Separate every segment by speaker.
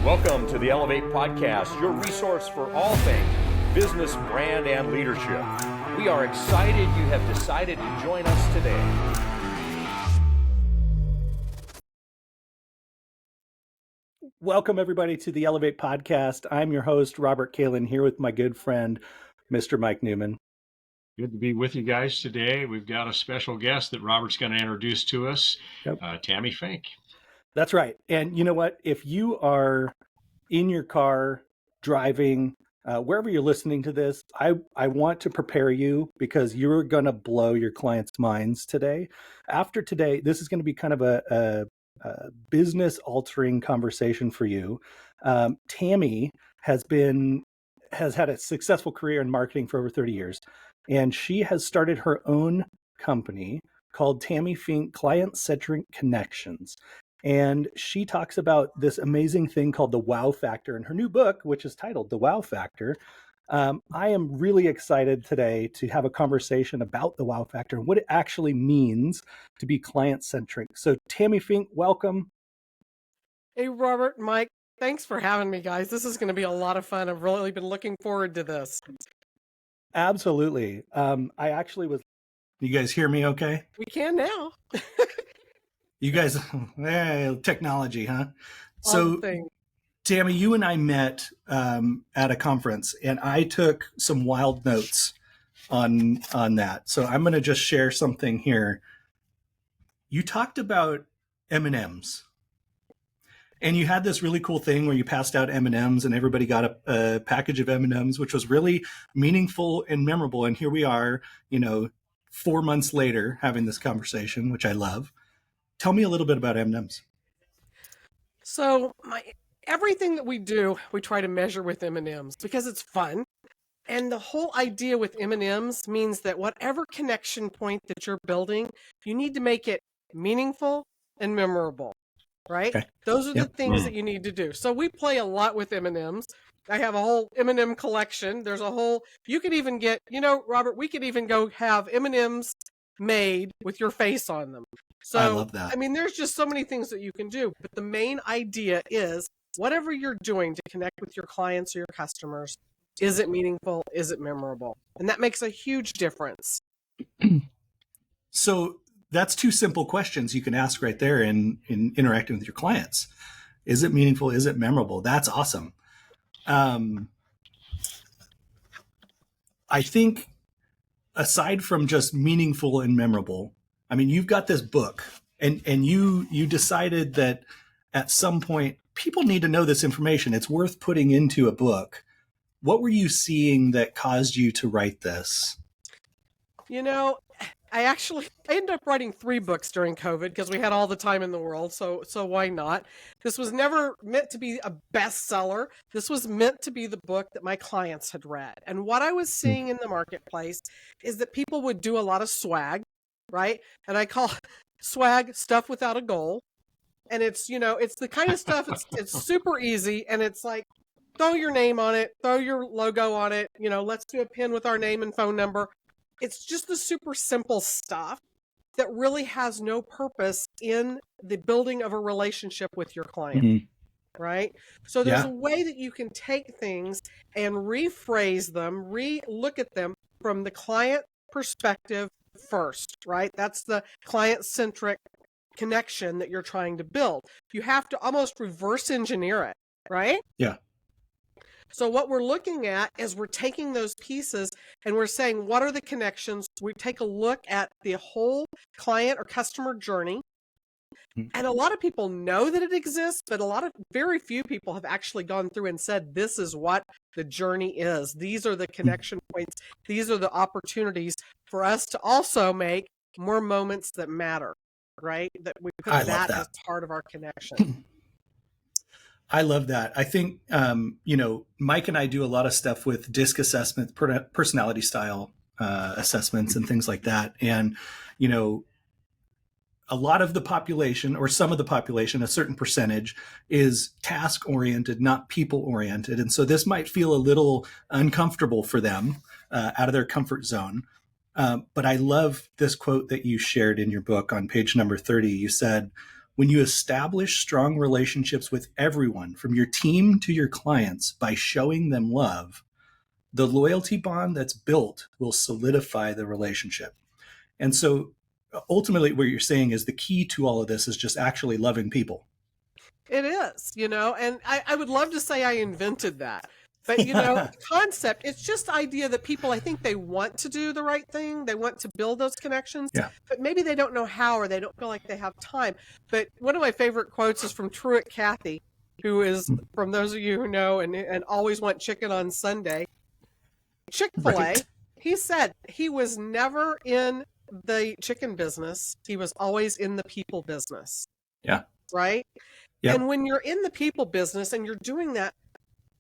Speaker 1: Welcome to the Elevate Podcast, your resource for all things business, brand, and leadership. We are excited you have decided to join us today.
Speaker 2: Welcome, everybody, to the Elevate Podcast. I'm your host, Robert Kaelin, here with my good friend, Mr. Mike Newman.
Speaker 3: Good to be with you guys today. We've got a special guest that Robert's going to introduce to us, Tammy Fink.
Speaker 2: That's right. And you know what? If you are in your car, driving, wherever you're listening to this, I want to prepare you because you're going to blow your clients' minds today. After today, this is going to be kind of a business-altering conversation for you. Tammy has had a successful career in marketing for over 30 years, and she has started her own company called Tammy Fink Client-Centric Connections. And she talks about this amazing thing called the wow factor in her new book, which is titled The Wow Factor. I am really excited today to have a conversation about the wow factor and what it actually means to be client-centric. So Tammy Fink, welcome.
Speaker 4: Hey, Robert, Mike, thanks for having me, guys. This is going to be a lot of fun. I've really been looking forward to this.
Speaker 2: Absolutely. I actually was. You guys hear me okay?
Speaker 4: We can now.
Speaker 2: You guys, technology, huh? So, Tammy, you and I met at a conference, and I took some wild notes on that. So I'm going to just share something here. You talked about M&Ms, and you had this really cool thing where you passed out M&Ms, and everybody got a package of M&Ms, which was really meaningful and memorable. And here we are, 4 months later, having this conversation, which I love. Tell me a little bit about M&Ms.
Speaker 4: So everything that we do, we try to measure with M&Ms because it's fun. And the whole idea with M&Ms means that whatever connection point that you're building, you need to make it meaningful and memorable, right? Okay. Those are the things that you need to do. So we play a lot with M&Ms. I have a whole M&M collection. You could even get, Robert, we could even go have M&Ms made with your face on them. So,
Speaker 2: I love that.
Speaker 4: There's just so many things that you can do. But the main idea is whatever you're doing to connect with your clients or your customers, is it meaningful? Is it memorable? And that makes a huge difference.
Speaker 2: So that's two simple questions you can ask right there in interacting with your clients. Is it meaningful? Is it memorable? That's awesome. I think aside from just meaningful and memorable, you've got this book and you decided that at some point people need to know this information. It's worth putting into a book. What were you seeing that caused you to write this?
Speaker 4: I ended up writing 3 books during COVID because we had all the time in the world. So why not? This was never meant to be a bestseller. This was meant to be the book that my clients had read. And what I was seeing in the marketplace is that people would do a lot of swag, right? And I call swag stuff without a goal. And it's the kind of stuff, it's super easy. And it's like, throw your name on it, throw your logo on it. Let's do a pin with our name and phone number. It's just the super simple stuff that really has no purpose in the building of a relationship with your client, right? So there's a way that you can take things and rephrase them, re-look at them from the client perspective first, right? That's the client-centric connection that you're trying to build. You have to almost reverse engineer it, right?
Speaker 2: Yeah.
Speaker 4: So what we're looking at is we're taking those pieces and we're saying, what are the connections? We take a look at the whole client or customer journey. And a lot of people know that it exists, but very few people have actually gone through and said, this is what the journey is. These are the connection points. These are the opportunities for us to also make more moments that matter, right? That we put that as part of our connection.
Speaker 2: I love that. I think, Mike and I do a lot of stuff with DISC assessment, personality style assessments and things like that. And, a lot of the population or some of the population, a certain percentage is task oriented, not people oriented. And so this might feel a little uncomfortable for them out of their comfort zone. But I love this quote that you shared in your book on page number 30. You said, When you establish strong relationships with everyone, from your team to your clients, by showing them love, the loyalty bond that's built will solidify the relationship. And so ultimately what you're saying is the key to all of this is just actually loving people.
Speaker 4: It is, and I would love to say I invented that. But, the concept, it's just the idea that people, I think they want to do the right thing. They want to build those connections, but maybe they don't know how, or they don't feel like they have time. But one of my favorite quotes is from Truett Cathy, who is, from those of you who know, and always want chicken on Sunday. Chick-fil-A, right. He said he was never in the chicken business. He was always in the people business.
Speaker 2: Yeah.
Speaker 4: Right?
Speaker 2: Yep.
Speaker 4: And when you're in the people business and you're doing that,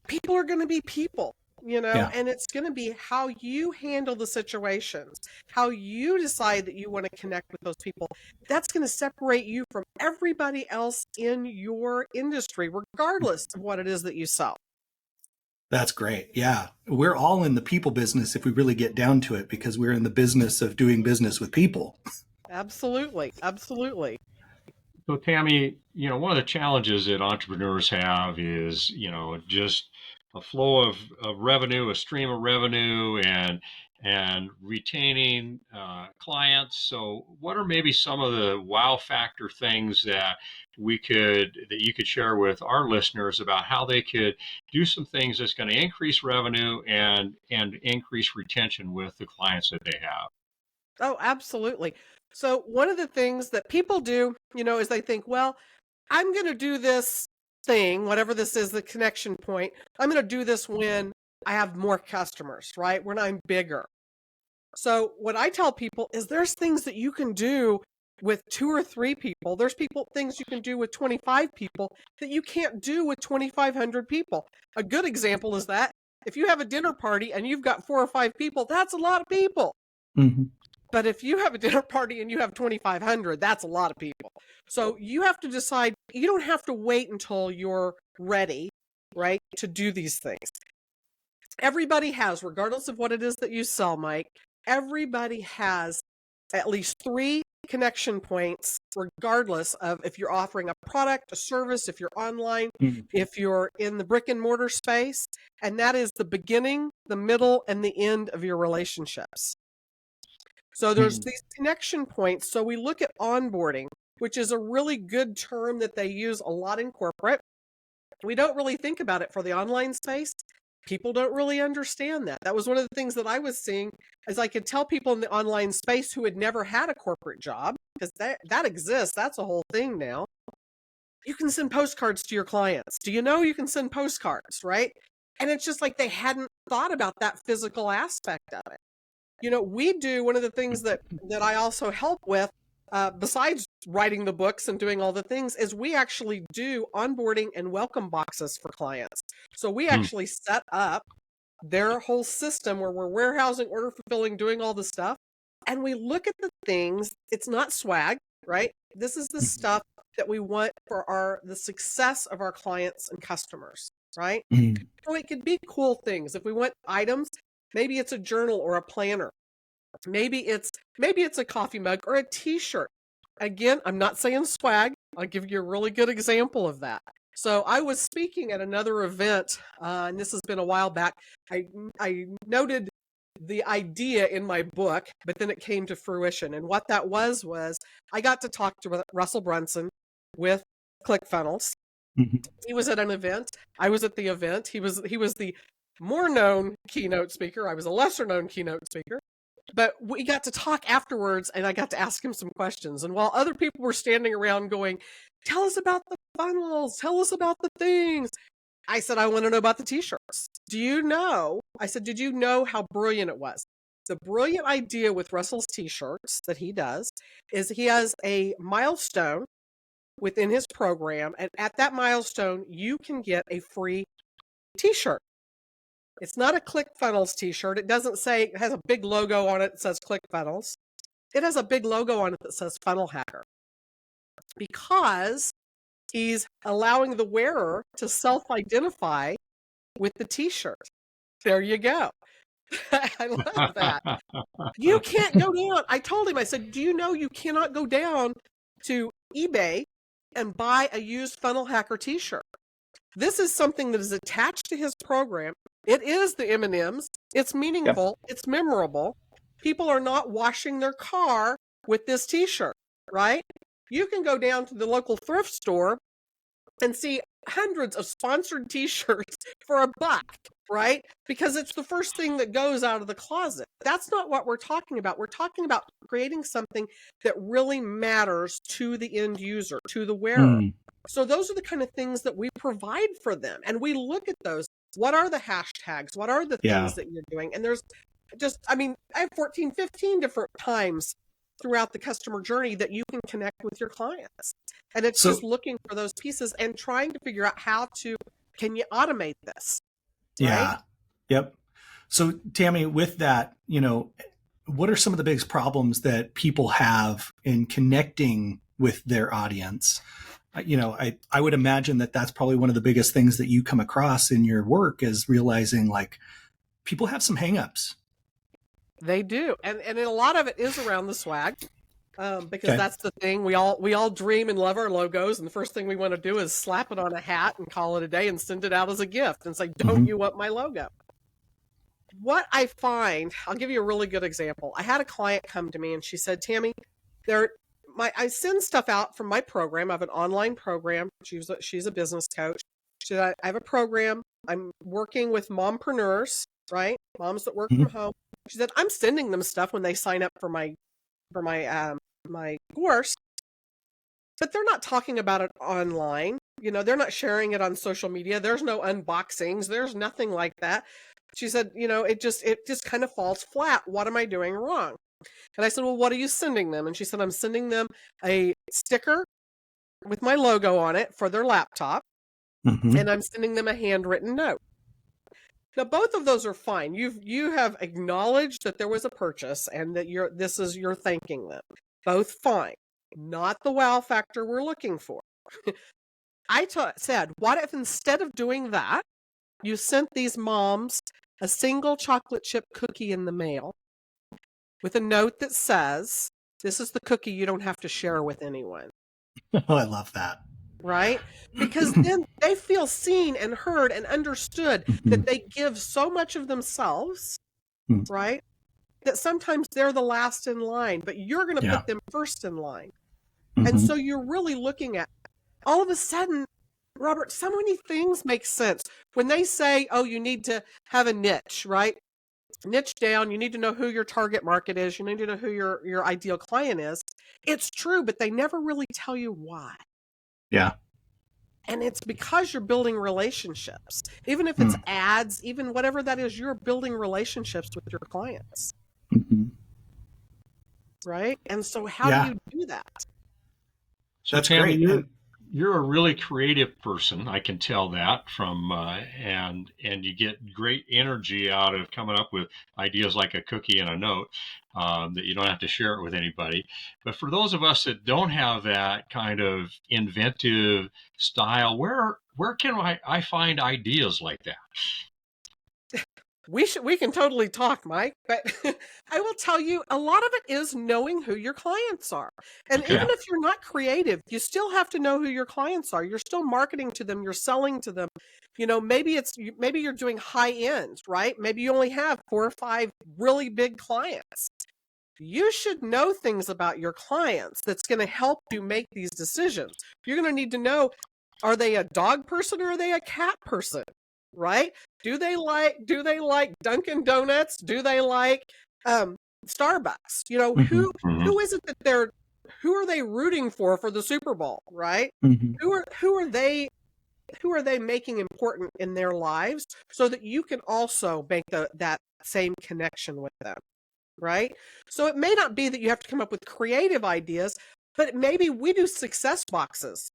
Speaker 4: people are going to be people, and it's going to be how you handle the situations, how you decide that you want to connect with those people. That's going to separate you from everybody else in your industry, regardless of what it is that you sell.
Speaker 2: That's great. Yeah. We're all in the people business if we really get down to it, because we're in the business of doing business with people.
Speaker 4: Absolutely. Absolutely.
Speaker 3: So Tammy, one of the challenges that entrepreneurs have is, just a flow of revenue, a stream of revenue, and retaining clients. So what are maybe some of the wow factor things that you could share with our listeners about how they could do some things that's going to increase revenue and increase retention with the clients that they have?
Speaker 4: Oh, absolutely. So one of the things that people do, is they think, well, I'm going to do this thing, whatever this is, the connection point. I'm going to do this when I have more customers, right? When I'm bigger. So what I tell people is there's things that you can do with 2 or 3 people. There's things you can do with 25 people that you can't do with 2,500 people. A good example is that if you have a dinner party and you've got 4 or 5 people, that's a lot of people.
Speaker 2: Mm-hmm.
Speaker 4: But if you have a dinner party and you have 2,500, that's a lot of people. So you have to decide, you don't have to wait until you're ready, right, to do these things. Everybody has, regardless of what it is that you sell, Mike, everybody has at least 3 connection points, regardless of if you're offering a product, a service, if you're online, if you're in the brick and mortar space, and that is the beginning, the middle, and the end of your relationships. So there's these connection points. So we look at onboarding, which is a really good term that they use a lot in corporate. We don't really think about it for the online space. People don't really understand that. That was one of the things that I was seeing, as I could tell people in the online space who had never had a corporate job, because that exists. That's a whole thing now. You can send postcards to your clients. Do you know you can send postcards, right? And it's just like they hadn't thought about that physical aspect of it. We do one of the things that I also help with, besides writing the books and doing all the things, is we actually do onboarding and welcome boxes for clients. So we actually set up their whole system where we're warehousing, order fulfilling, doing all the stuff. And we look at the things. It's not swag, right? This is the stuff that we want for the success of our clients and customers, right? So it could be cool things. If we want items, maybe it's a journal or a planner. Maybe it's a coffee mug or a t-shirt. Again, I'm not saying swag. I'll give you a really good example of that. So I was speaking at another event, and this has been a while back. I noted the idea in my book, but then it came to fruition. And what that was I got to talk to Russell Brunson with ClickFunnels. He was at an event. I was at the event. He was the more known keynote speaker. I was a lesser known keynote speaker, but we got to talk afterwards and I got to ask him some questions. And while other people were standing around going, tell us about the funnels, tell us about the things, I said, I want to know about the t-shirts. Did you know how brilliant it was? The brilliant idea with Russell's t-shirts that he does is he has a milestone within his program. And at that milestone, you can get a free t-shirt. It's not a ClickFunnels t-shirt. It doesn't say, it has a big logo on it that says ClickFunnels. It has a big logo on it that says Funnel Hacker, because he's allowing the wearer to self-identify with the t-shirt. There you go. I love that. You can't go down. I told him, I said, do you know you cannot go down to eBay and buy a used Funnel Hacker t-shirt. This is something that is attached to his program. It is the M&Ms. It's meaningful. Yep. It's memorable. People are not washing their car with this t-shirt, right? You can go down to the local thrift store and see hundreds of sponsored t-shirts for $1, right? Because it's the first thing that goes out of the closet. That's not what we're talking about. We're talking about creating something that really matters to the end user, to the wearer. So those are the kind of things that we provide for them. And we look at those. What are the hashtags? What are the things that you're doing? And there's just, I have 14, 15 different times throughout the customer journey that you can connect with your clients. And it's just looking for those pieces and trying to figure out can you automate this? Right?
Speaker 2: Yeah. Yep. So Tammy, with that, what are some of the biggest problems that people have in connecting with their audience? I would imagine that that's probably one of the biggest things that you come across in your work is realizing like people have some hangups.
Speaker 4: They do. And a lot of it is around the swag. Because that's the thing. We all dream and love our logos, and the first thing we want to do is slap it on a hat and call it a day and send it out as a gift and say, don't you want my logo? What I find, I'll give you a really good example. I had a client come to me and she said, Tammy, I send stuff out from my program. I have an online program. She's a business coach. She said, I have a program. I'm working with mompreneurs, right? Moms that work from home. She said, I'm sending them stuff when they sign up for my course, but they're not talking about it online. They're not sharing it on social media. There's no unboxings. There's nothing like that. She said, it just kind of falls flat. What am I doing wrong? And I said, well, what are you sending them? And she said, I'm sending them a sticker with my logo on it for their laptop. And I'm sending them a handwritten note. Now, both of those are fine. You have acknowledged that there was a purchase and that you're thanking them. Both fine. Not the wow factor we're looking for. I said, what if instead of doing that, you sent these moms a single chocolate chip cookie in the mail with a note that says, this is the cookie you don't have to share with anyone.
Speaker 2: Oh, I love that.
Speaker 4: Right? Because then they feel seen and heard and understood that they give so much of themselves, right? That sometimes they're the last in line, but you're going to put them first in line. And so you're really looking at, all of a sudden, Robert, so many things make sense. When they say, oh, you need to have a niche, right? Niche down, you need to know who your target market is, you need to know who your ideal client is. It's true, but they never really tell you why.
Speaker 2: Yeah.
Speaker 4: And it's because you're building relationships. Even if it's ads, even whatever that is, you're building relationships with your clients. Right? And so how do you do that?
Speaker 3: So
Speaker 2: that's
Speaker 3: Tammy,
Speaker 2: great.
Speaker 3: You're a really creative person. I can tell that from, and you get great energy out of coming up with ideas like a cookie and a note that you don't have to share it with anybody. But for those of us that don't have that kind of inventive style, where can I find ideas like that?
Speaker 4: We can totally talk, Mike, but I will tell you, a lot of it is knowing who your clients are. And even if you're not creative, you still have to know who your clients are. You're still marketing to them. You're selling to them. Maybe you're doing high end, right? Maybe you only have 4 or 5 really big clients. You should know things about your clients that's going to help you make these decisions. You're going to need to know, are they a dog person or are they a cat person? Right? Do they like Dunkin' Donuts? Do they like Starbucks? Who is it that who are they rooting for the Super Bowl? Right? Who are they making important in their lives so that you can also make that same connection with them? Right? So it may not be that you have to come up with creative ideas, but maybe we do success boxes.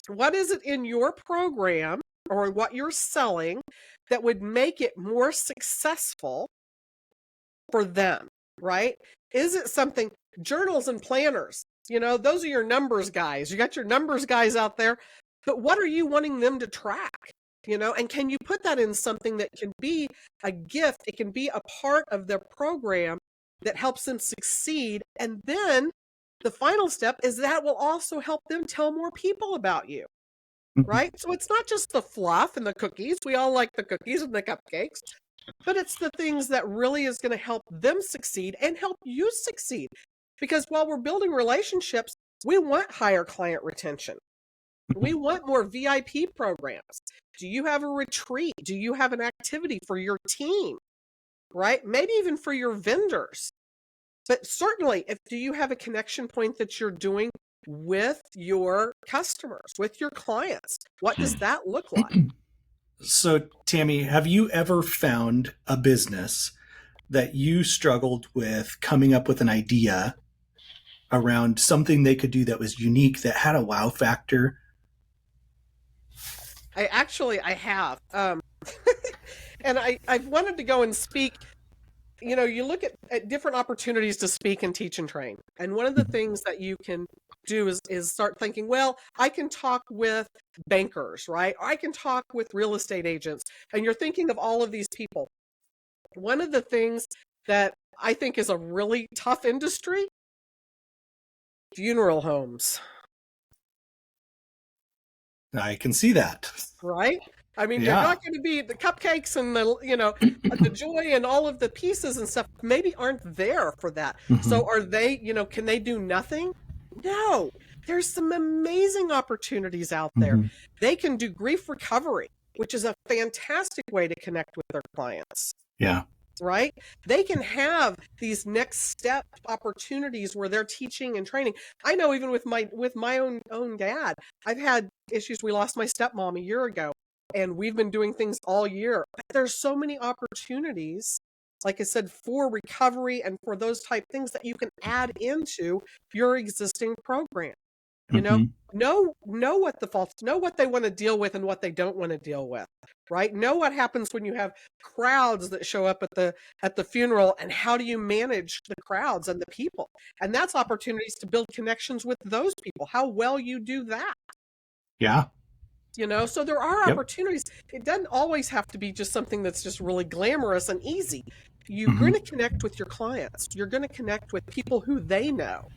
Speaker 4: What is it in your program or what you're selling that would make it more successful for them, right? Is it something, journals and planners, those are your numbers guys. You got your numbers guys out there, but what are you wanting them to track? And can you put that in something that can be a gift? It can be a part of their program that helps them succeed. And then the final step is that will also help them tell more people about you, right? So it's not just the fluff and the cookies. We all like the cookies and the cupcakes, but it's the things that really is going to help them succeed and help you succeed. Because while we're building relationships, we want higher client retention. We want more VIP programs. Do you have a retreat? Do you have an activity for your team, right? Maybe even for your vendors. But certainly, do you have a connection point that you're doing with your customers, with your clients? What does that look like?
Speaker 2: So, Tammy, have you ever found a business that you struggled with coming up with an idea around something they could do that was unique, that had a wow factor?
Speaker 4: I have. And I've wanted to go and speak. You know, you look at different opportunities to speak and teach and train. And one of the things that you can do is start thinking, well, I can talk with bankers, right? Or I can talk with real estate agents. And you're thinking of all of these people. One of the things that I think is a really tough industry, funeral homes.
Speaker 2: I can see that.
Speaker 4: Right? I mean,
Speaker 2: Yeah.
Speaker 4: they're not going to be the cupcakes and the joy and all of the pieces and stuff maybe aren't there for that. So are they, can they do nothing? No, there's some amazing opportunities out there. They can do grief recovery, which is a fantastic way to connect with their clients.
Speaker 2: Yeah.
Speaker 4: Right? They can have these next step opportunities where they're teaching and training. I know even with my own dad, I've had issues. We lost my stepmom a year ago, and we've been doing things all year. But there's so many opportunities, like I said, for recovery and for those type things that you can add into your existing program. Know what the faults, know what they want to deal with and what they don't want to deal with, right? Know what happens when you have crowds that show up at the funeral, and how do you manage the crowds and the people? And that's opportunities to build connections with those people, how well you do that.
Speaker 2: Yeah.
Speaker 4: So there are opportunities. It doesn't always have to be just something that's just really glamorous and easy. You're going to connect with your clients. You're going to connect with people who they know,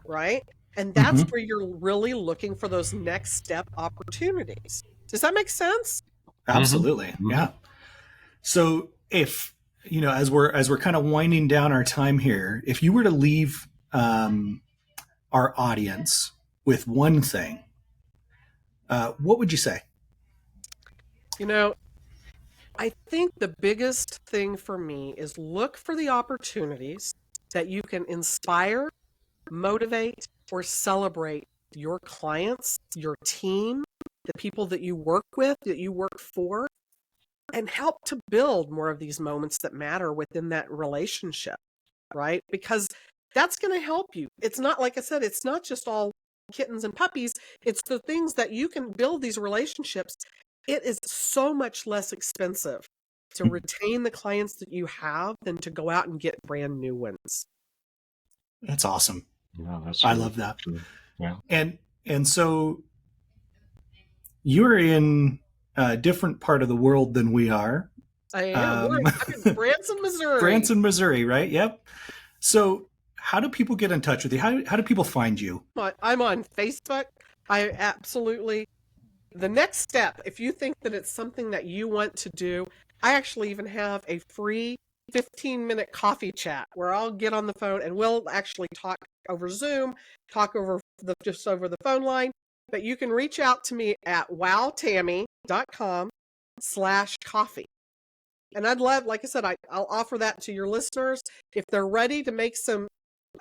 Speaker 4: right? And that's where you're really looking for those next step opportunities. Does that make sense?
Speaker 2: Absolutely. Yeah. So if, as we're kind of winding down our time here, if you were to leave our audience with one thing, what would you say?
Speaker 4: I think the biggest thing for me is look for the opportunities that you can inspire, motivate, or celebrate your clients, your team, the people that you work with, that you work for, and help to build more of these moments that matter within that relationship, right? Because that's going to help you. It's not, like I said, it's not just all kittens and puppies. It's the things that you can build these relationships. It is so much less expensive to retain the clients that you have than to go out and get brand new ones.
Speaker 2: That's awesome.
Speaker 3: Yeah, that's
Speaker 2: I love that.
Speaker 3: True. Yeah.
Speaker 2: And so you're in a different part of the world than we are.
Speaker 4: I am. I'm in Branson, Missouri.
Speaker 2: Branson, Missouri, right? Yep. So how do people get in touch with you? How do people find you?
Speaker 4: I'm on Facebook. The next step, if you think that it's something that you want to do, I actually even have a free 15-minute coffee chat where I'll get on the phone and we'll actually talk over Zoom, just over the phone line. But you can reach out to me at wowtammy.com/coffee. And I'd love, like I said, I'll offer that to your listeners. If they're ready to make some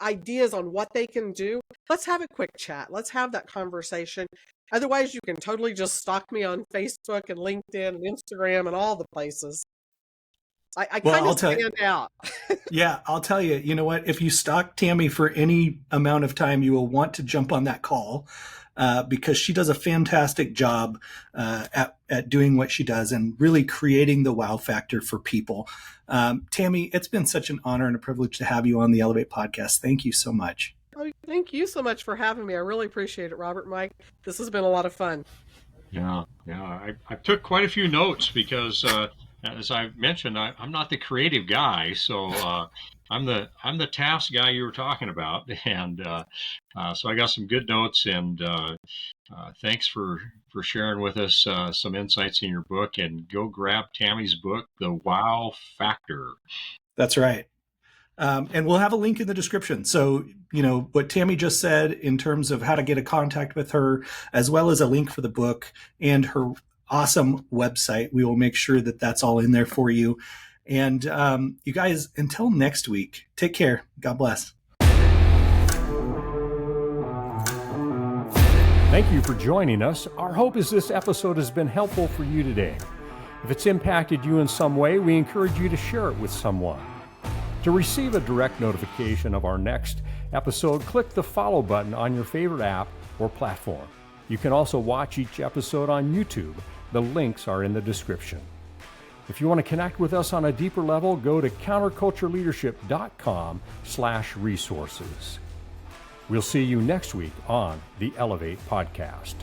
Speaker 4: ideas on what they can do, let's have a quick chat. Let's have that conversation. Otherwise, you can totally just stalk me on Facebook and LinkedIn and Instagram and all the places. I kind of stand out.
Speaker 2: Yeah, I'll tell you, you know what? If you stalk Tammy for any amount of time, you will want to jump on that call because she does a fantastic job at doing what she does and really creating the wow factor for people. Tammy, it's been such an honor and a privilege to have you on the Elevate podcast. Thank you so much.
Speaker 4: Oh, thank you so much for having me. I really appreciate it, Robert, Mike. This has been a lot of fun.
Speaker 3: Yeah. I took quite a few notes because as I mentioned, I'm not the creative guy, so I'm the task guy you were talking about, and so I got some good notes, and thanks for sharing with us some insights in your book. And go grab Tammy's book, The Wow Factor.
Speaker 2: That's right. And we'll have a link in the description. So, what Tammy just said in terms of how to get in contact with her, as well as a link for the book and her awesome website, we will make sure that that's all in there for you. And you guys, until next week, take care. God bless.
Speaker 1: Thank you for joining us. Our hope is this episode has been helpful for you today. If it's impacted you in some way, we encourage you to share it with someone. To receive a direct notification of our next episode, click the follow button on your favorite app or platform. You can also watch each episode on YouTube. The links are in the description. If you want to connect with us on a deeper level, go to countercultureleadership.com/resources. We'll see you next week on the Elevate Podcast.